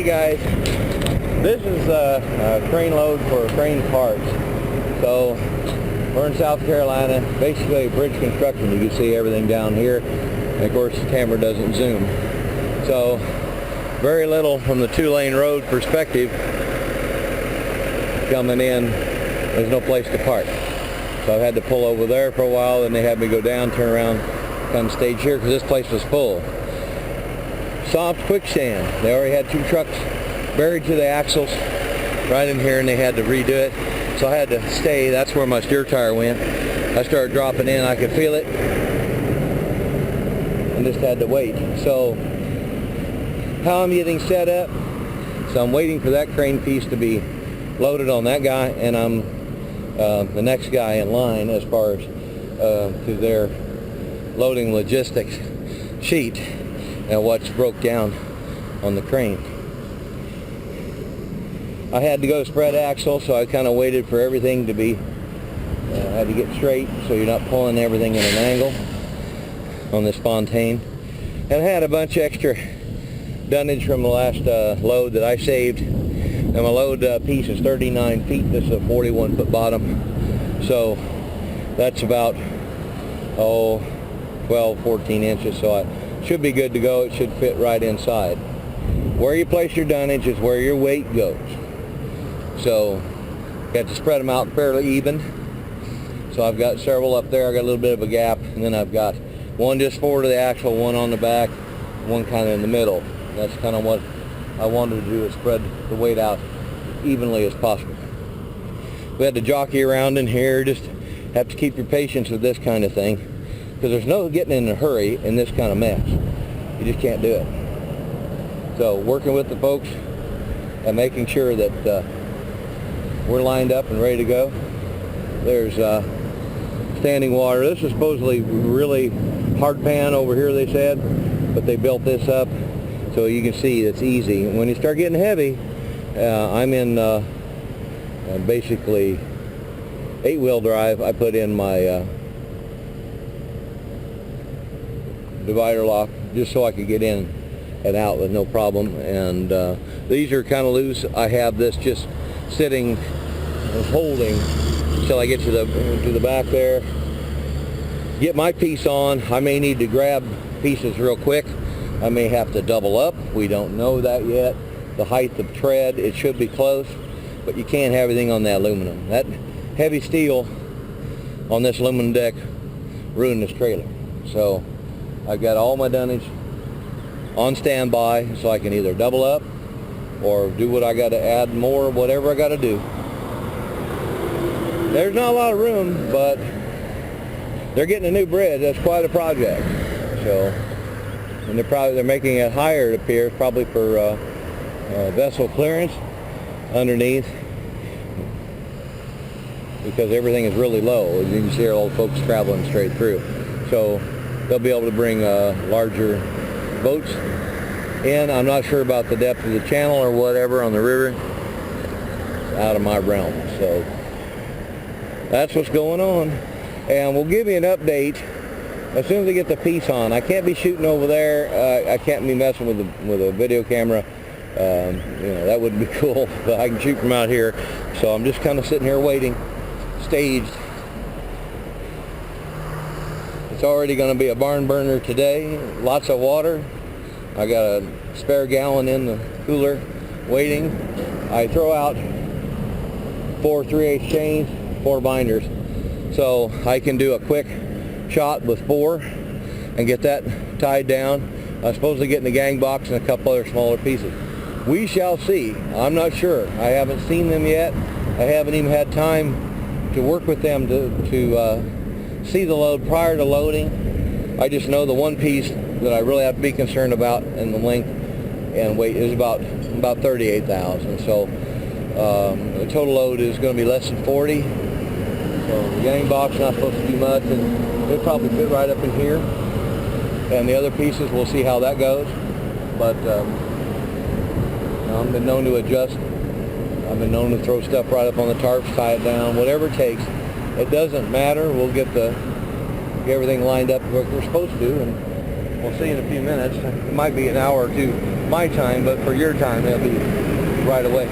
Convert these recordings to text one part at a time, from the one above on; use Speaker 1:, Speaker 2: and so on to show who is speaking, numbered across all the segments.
Speaker 1: guys, this is a crane load for crane parts. So we're in South Carolina, basically bridge construction. You can see everything down here, and of course the camera doesn't zoom. So very little from the two-lane road perspective coming in. There's no place to park. So I've had to pull over there for a while, and they had me go down, turn around, come stage here because this place was full. Soft quicksand. They already had 2 trucks buried to the axles right in here, and they had to redo it. So I had to stay. That's where my steer tire went. I started dropping in. I could feel it, and just had to wait. So how I'm getting set up, so I'm waiting for that crane piece to be loaded on that guy, and I'm the next guy in line as far as to their loading logistics sheet and what's broke down on the crane. I had to go spread axle, so I kind of waited for everything to be, had to get straight so you're not pulling everything in an angle on this Fontaine. And I had a bunch of extra dunnage from the last load that I saved. And my load piece is 39 feet. This is a 41-foot bottom. So that's about, 12, 14 inches. So I should be good to go. It should fit right inside. Where you place your dunnage is where your weight goes. So you have to spread them out fairly even. So I've got several up there. I got a little bit of a gap, and then I've got one just forward of the axle, one on the back, one kind of in the middle. That's kind of what I wanted to do, is spread the weight out evenly as possible. We had to jockey around in here. Just have to keep your patience with this kind of thing, because there's no getting in a hurry in this kind of mess. You just can't do it. So working with the folks and making sure that we're lined up and ready to go. There's standing water. This is supposedly really hard pan over here, they said, but they built this up so you can see it's easy. When you start getting heavy, I'm in basically 8-wheel drive. I put in my divider lock just so I could get in and out with no problem. And these are kind of loose. I have this just sitting holding until I get to the back there. Get my piece on. I may need to grab pieces real quick. I may have to double up. We don't know that yet. The height of tread, it should be close, but you can't have everything on the aluminum. That heavy steel on this aluminum deck ruined this trailer. So I've got all my dunnage on standby, so I can either double up or do what I got to add more, whatever I got to do. There's not a lot of room, but they're getting a new bridge. That's quite a project. So, and they're making it higher, it appears, probably for vessel clearance underneath, because everything is really low. As you can see, all the folks traveling straight through. So they'll be able to bring larger boats in. I'm not sure about the depth of the channel or whatever on the river. It's out of my realm. So that's what's going on, and we'll give you an update as soon as I get the piece on. I can't be shooting over there. I can't be messing with a video camera. You know, that wouldn't be cool, but I can shoot from out here. So I'm just kind of sitting here waiting, staged. It's already going to be a barn burner today. Lots of water. I got a spare gallon in the cooler waiting. I throw out 4 3/8 chains, 4 binders, so I can do a quick shot with 4 and get that tied down. I'm supposed to get in the gang box and a couple other smaller pieces. We shall see. I'm not sure. I haven't seen them yet. I haven't even had time to work with them to see the load prior to loading. I just know the one piece that I really have to be concerned about, and the length and weight, is about 38,000. So the total load is going to be less than 40. So the gang box not supposed to be much, and it'll probably fit right up in here. And the other pieces, we'll see how that goes. But I've been known to adjust. I've been known to throw stuff right up on the tarps, tie it down, whatever it takes. It doesn't matter. We'll get everything lined up like we're supposed to, and We'll see in a few minutes. It might be an hour or two my time, but for your time, it'll be right away.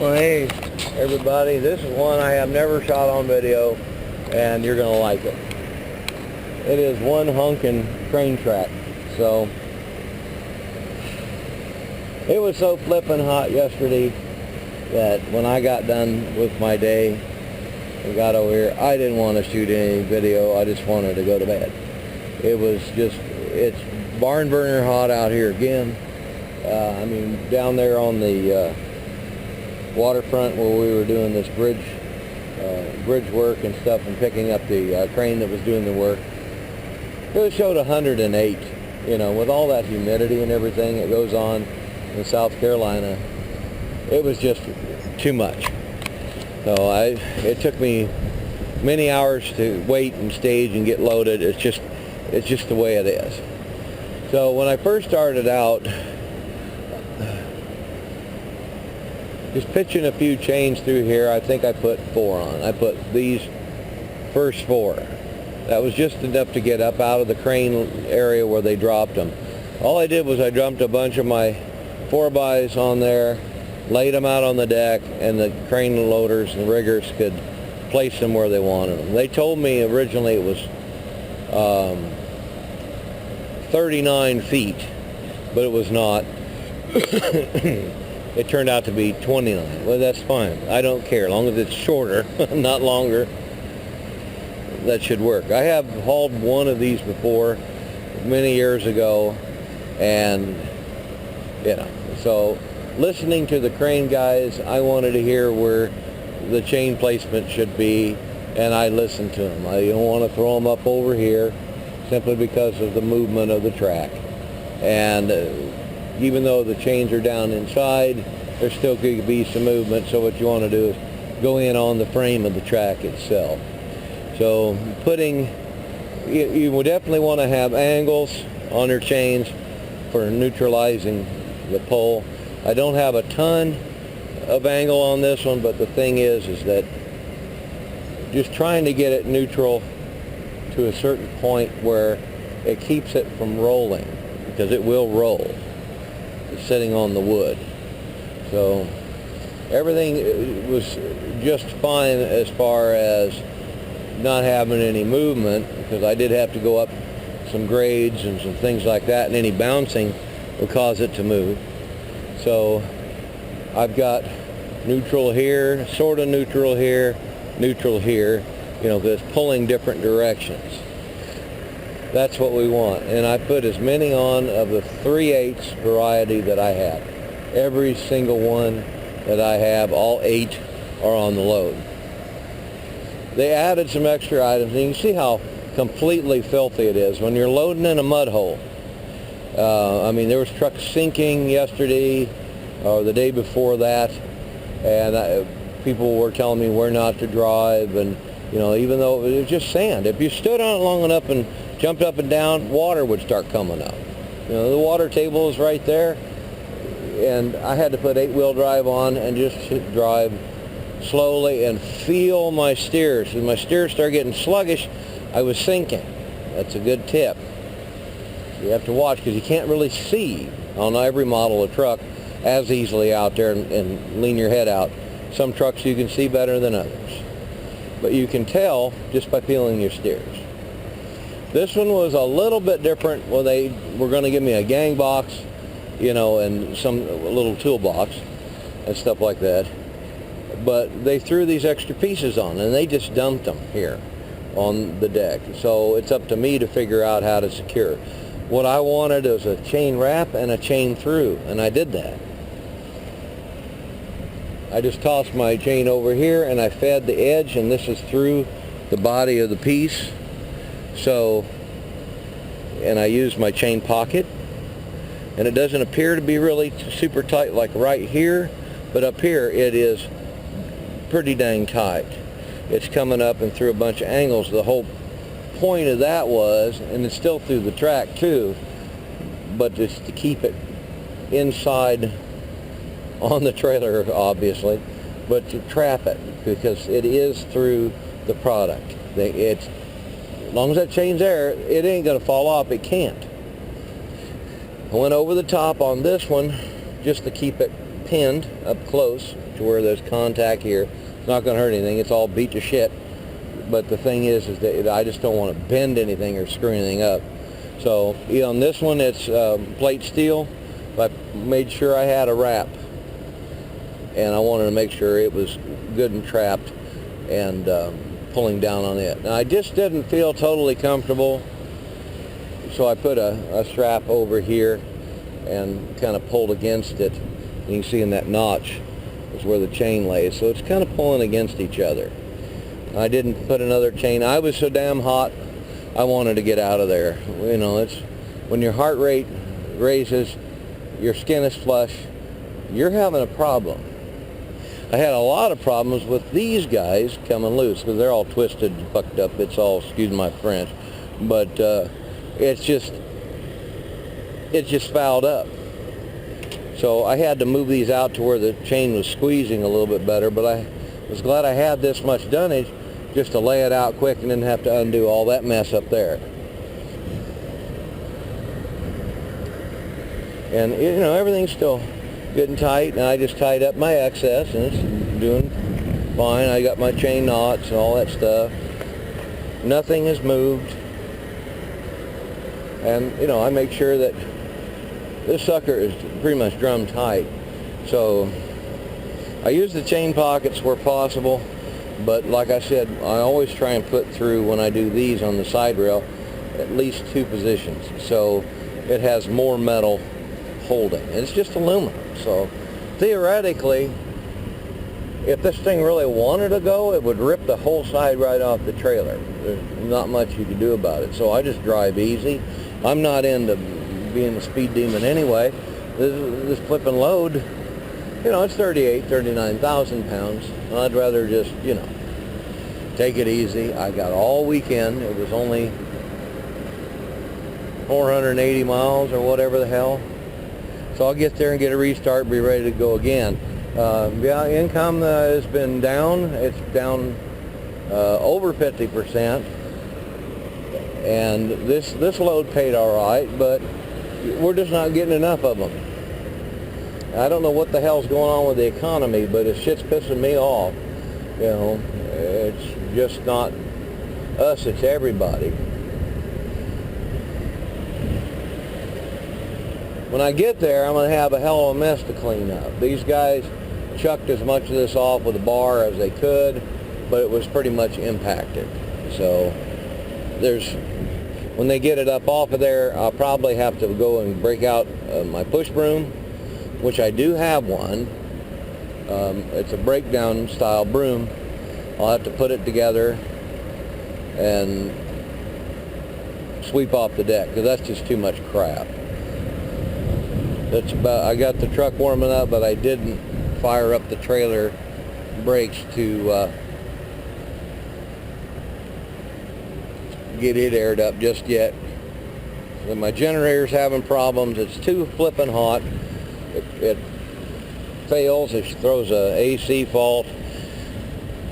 Speaker 1: Well, hey everybody, this is one I have never shot on video, and you're gonna like it. It is one hunkin' crane track. So it was so flippin' hot yesterday that when I got done with my day and got over here, I didn't want to shoot any video. I just wanted to go to bed. It was just, it's barn burner hot out here again. I mean, down there on the waterfront where we were doing this bridge work and stuff, and picking up the crane that was doing the work, it showed 108. You know, with all that humidity and everything that goes on in South Carolina, it was just too much. So it took me many hours to wait and stage and get loaded. It's just the way it is. So when I first started out, just pitching a few chains through here, I think I put 4 on. I put these first 4. That was just enough to get up out of the crane area where they dropped them. All I did was I dumped a bunch of my 4x on there, laid them out on the deck, and the crane loaders and riggers could place them where they wanted them. They told me originally it was 39 feet, but it was not. It turned out to be 29. Well, that's fine. I don't care. As long as it's shorter, not longer, that should work. I have hauled one of these before many years ago, and you know, so listening to the crane guys, I wanted to hear where the chain placement should be, and I listened to them. I don't want to throw them up over here simply because of the movement of the track. And even though the chains are down inside, there still could be some movement, so what you want to do is go in on the frame of the track itself. So you would definitely want to have angles on your chains for neutralizing the pull. I don't have a ton of angle on this one, but the thing is that just trying to get it neutral to a certain point where it keeps it from rolling, because it will roll. It's sitting on the wood. So everything was just fine as far as not having any movement, because I did have to go up some grades and some things like that, and any bouncing will cause it to move. So I've got neutral here, sort of neutral here, neutral here, you know, because it's pulling different directions. That's what we want. And I put as many on of the 3/8 variety that I have. Every single one that I have, all 8 are on the load. They added some extra items, and you can see how completely filthy it is when you're loading in a mud hole. I mean, there was trucks sinking yesterday or the day before that, and people were telling me where not to drive, and you know, even though it was just sand, if you stood on it long enough and jumped up and down, water would start coming up. You know, the water table is right there, and I had to put 8-wheel drive on and just drive slowly and feel my steers. As my steers started getting sluggish, I was sinking. That's a good tip. You have to watch, because you can't really see on every model of truck as easily out there and lean your head out. Some trucks you can see better than others, but you can tell just by feeling your steers. This one was a little bit different. Well, they were going to give me a gang box, you know, and a little toolbox and stuff like that, but they threw these extra pieces on, and they just dumped them here on the deck. So it's up to me to figure out how to secure. What I wanted was a chain wrap and a chain through, and I did that. I just tossed my chain over here, and I fed the edge, and this is through the body of the piece. So, and I used my chain pocket, and it doesn't appear to be really super tight like right here, but up here it is pretty dang tight. It's coming up and through a bunch of angles. The whole point of that was, and it's still through the track too, but just to keep it inside on the trailer, obviously, but to trap it, because it is through the product. As long as that chain's there, it ain't going to fall off. It can't. I went over the top on this one just to keep it pinned up close to where there's contact here. It's not going to hurt anything. It's all beat to shit. But the thing is that I just don't want to bend anything or screw anything up. So on this one, it's plate steel. I made sure I had a wrap, and I wanted to make sure it was good and trapped and pulling down on it. And I just didn't feel totally comfortable, so I put a strap over here and kind of pulled against it. You can see in that notch is where the chain lays, so it's kind of pulling against each other. I didn't put another chain. I was so damn hot, I wanted to get out of there. You know, it's when your heart rate raises, your skin is flush, you're having a problem. I had a lot of problems with these guys coming loose because they're all twisted, fucked up. It's all, excuse my French, but it's just fouled up. So I had to move these out to where the chain was squeezing a little bit better, but I was glad I had this much dunnage just to lay it out quick and didn't have to undo all that mess up there. And you know, everything's still good and tight, and I just tied up my excess and it's doing fine. I got my chain knots and all that stuff. Nothing has moved. And you know, I make sure that this sucker is pretty much drum tight. So I use the chain pockets where possible, but like I said, I always try and put through, when I do these on the side rail, at least 2 positions, so it has more metal holding. It's just aluminum, so theoretically, if this thing really wanted to go, it would rip the whole side right off the trailer. There's not much you can do about it, so I just drive easy. I'm not into being a speed demon anyway. This flip and load, you know, it's 39,000 pounds. I'd rather just, you know, take it easy. I got all weekend. It was only 480 miles or whatever the hell. So I'll get there and get a restart and be ready to go again. Yeah, income has been down. It's down over 50%. And this load paid all right, but we're just not getting enough of them. I don't know what the hell's going on with the economy, but it's shit's pissing me off. You know, it's just not us, it's everybody. When I get there, I'm going to have a hell of a mess to clean up. These guys chucked as much of this off with a bar as they could, but it was pretty much impacted. So when they get it up off of there, I'll probably have to go and break out my push broom, which I do have one. It's a breakdown style broom. I'll have to put it together and sweep off the deck, because that's just too much crap. That's about, I got the truck warming up, but I didn't fire up the trailer brakes to get it aired up just yet. And my generator's having problems. It's too flippin' hot. It fails. It throws a AC fault.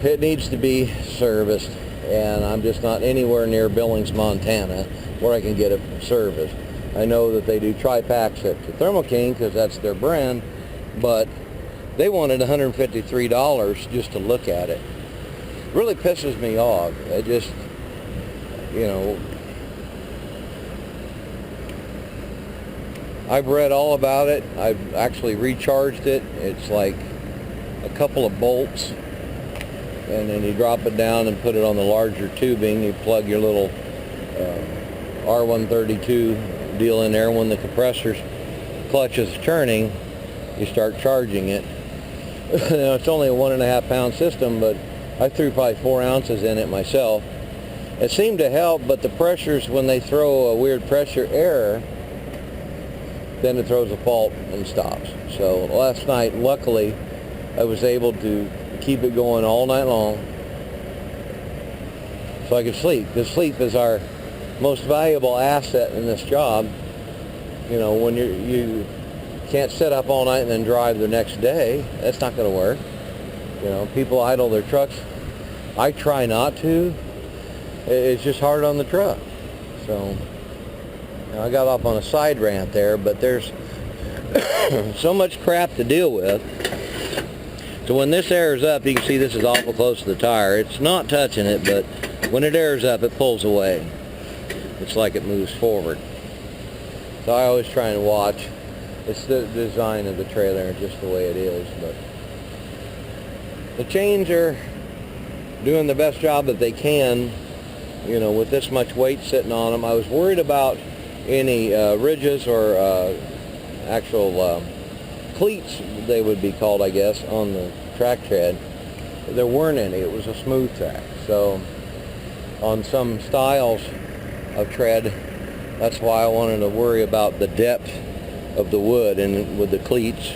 Speaker 1: It needs to be serviced, and I'm just not anywhere near Billings, Montana, where I can get it serviced. I know that they do tri-packs at Thermo King because that's their brand, but they wanted $153 just to look at it. Really pisses me off. It just, you know, I've read all about it. I've actually recharged it. It's like a couple of bolts, and then you drop it down and put it on the larger tubing. You plug your little R132 deal in there. When the compressor's clutch is turning, you start charging it. You know, it's only a 1.5 pound system, but I threw probably 4 ounces in it myself. It seemed to help, but the pressures, when they throw a weird pressure error, then it throws a fault and stops. So last night, luckily, I was able to keep it going all night long so I could sleep, because sleep is our most valuable asset in this job. You know, when you can't sit up all night and then drive the next day, that's not going to work. You know, people idle their trucks. I try not to. It's just hard on the truck. So, you know, I got off on a side rant there, but there's so much crap to deal with. So when this airs up, you can see this is awful close to the tire. It's not touching it, but when it airs up, it pulls away. It's like it moves forward. So I always try and watch. It's the design of the trailer, just the way it is. But the chains are doing the best job that they can, you know, with this much weight sitting on them. I was worried about any ridges or actual cleats, they would be called, I guess, on the track tread. There weren't any. It was a smooth track. So on some styles of tread, that's why I wanted to worry about the depth of the wood, and with the cleats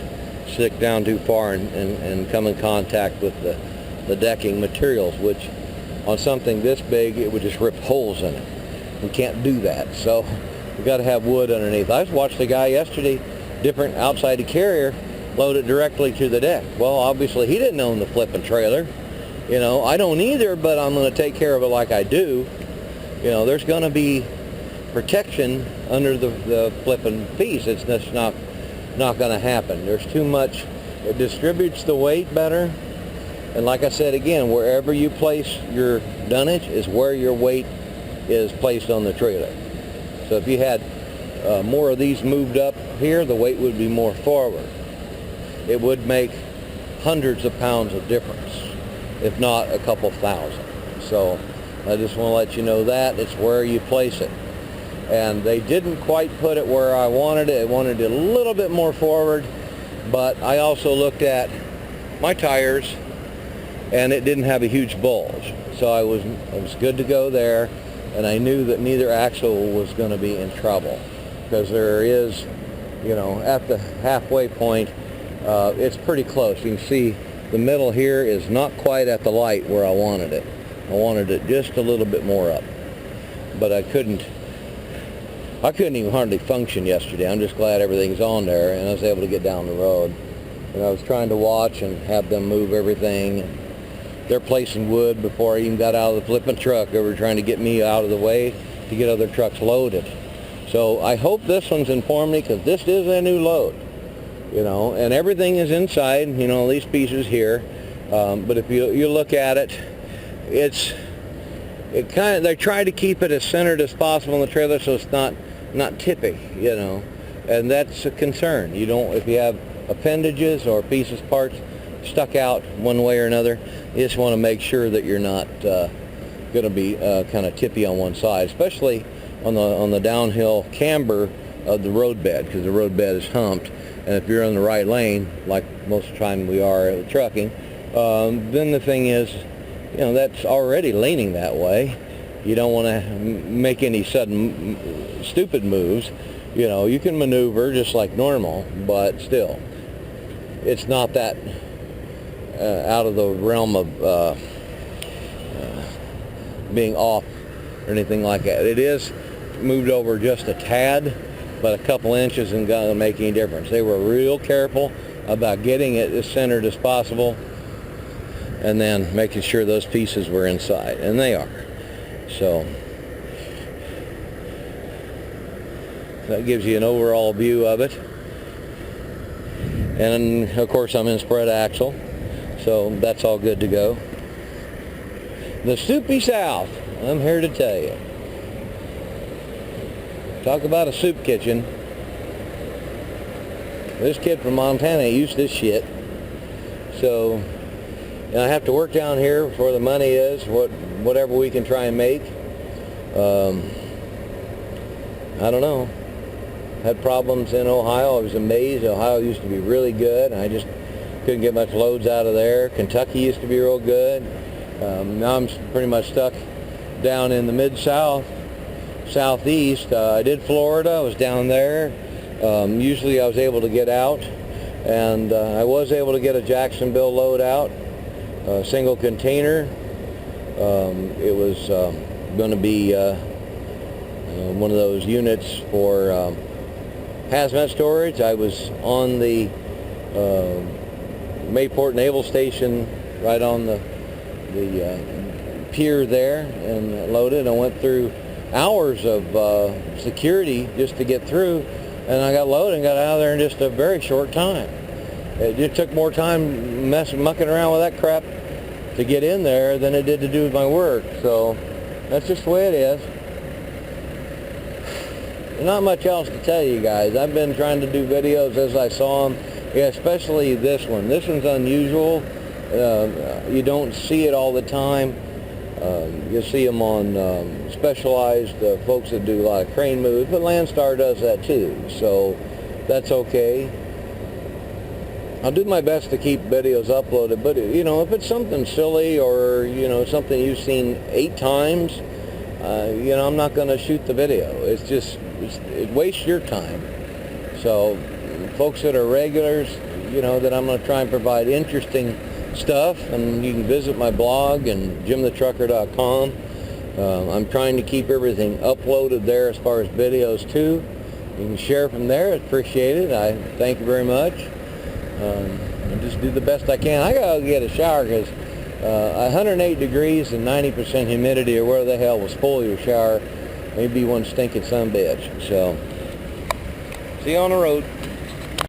Speaker 1: stick down too far and come in contact with the decking materials, which on something this big, it would just rip holes in it. We can't do that. So we got to have wood underneath. I just watched a guy yesterday, different outside the carrier, load it directly to the deck. Well, obviously he didn't own the flipping trailer. You know, I don't either, but I'm going to take care of it like I do. You know, there's going to be protection under the flipping piece. It's just not going to happen. There's too much. It distributes the weight better. And like I said again, wherever you place your dunnage is where your weight is placed on the trailer. So if you had more of these moved up here, the weight would be more forward. It would make hundreds of pounds of difference, if not a couple thousand. So I just want to let you know that it's where you place it. And they didn't quite put it where I wanted it. I wanted it a little bit more forward, but I also looked at my tires and it didn't have a huge bulge. So I was good to go there, and I knew that neither axle was going to be in trouble, because there is, you know, at the halfway point, it's pretty close. You can see the middle here is not quite at the light where I wanted it. I wanted it just a little bit more up, but I couldn't even hardly function yesterday. I'm just glad everything's on there, and I was able to get down the road. And I was trying to watch and have them move everything. They're placing wood before I even got out of the flipping truck. They were trying to get me out of the way to get other trucks loaded. So I hope this one's informed me, because this is a new load, you know, and everything is inside, you know, these pieces here. But if you look at it, they try to keep it as centered as possible in the trailer, so it's not tippy, you know, and that's a concern. You don't, if you have appendages or pieces, parts stuck out one way or another, you just want to make sure that you're not going to be kind of tippy on one side, especially on the downhill camber of the roadbed, because the roadbed is humped, and if you're in the right lane, like most of the time we are trucking, then the thing is, you know, that's already leaning that way. You don't want to make any sudden stupid moves. You know, you can maneuver just like normal, but still, it's not that out of the realm of being off or anything like that. It is moved over just a tad, but a couple inches isn't going to make any difference. They were real careful about getting it as centered as possible, and then making sure those pieces were inside, and they are. So that gives you an overall view of it. And of course I'm in spread axle, so that's all good to go. The Soupy South, I'm here to tell you. Talk about a soup kitchen. This kid from Montana used this shit. So I have to work down here where the money is, whatever we can try and make. I don't know. Had problems in Ohio. I was amazed. Ohio used to be really good, and I just couldn't get much loads out of there. Kentucky used to be real good. Now I'm pretty much stuck down in the mid-south, southeast. I did Florida. I was down there. Usually I was able to get out, and I was able to get a Jacksonville load out, a single container. It was going to be one of those units for hazmat storage. I was on the Mayport Naval Station, right on the pier there, and loaded. I went through hours of security just to get through, and I got loaded and got out of there in just a very short time. It just took more time mucking around with that crap to get in there than it did to do with my work. So that's just the way it is. Not much else to tell you guys. I've been trying to do videos as I saw them. Yeah, especially this one. This one's unusual. You don't see it all the time. You'll see them on specialized folks that do a lot of crane moves, but Landstar does that too, so that's okay. I'll do my best to keep videos uploaded, but you know, if it's something silly or you know, something you've seen 8 times, you know, I'm not going to shoot the video. It's just, it wastes your time. So folks that are regulars, you know, that I'm going to try and provide interesting stuff, and you can visit my blog and jimthetrucker.com. I'm trying to keep everything uploaded there as far as videos too. You can share from there. It's appreciated. I thank you very much. I just do the best I can. I gotta get a shower because 108 degrees and 90% humidity, or where the hell will spoil your shower. Maybe one stinking son of a bitch. So see you on the road.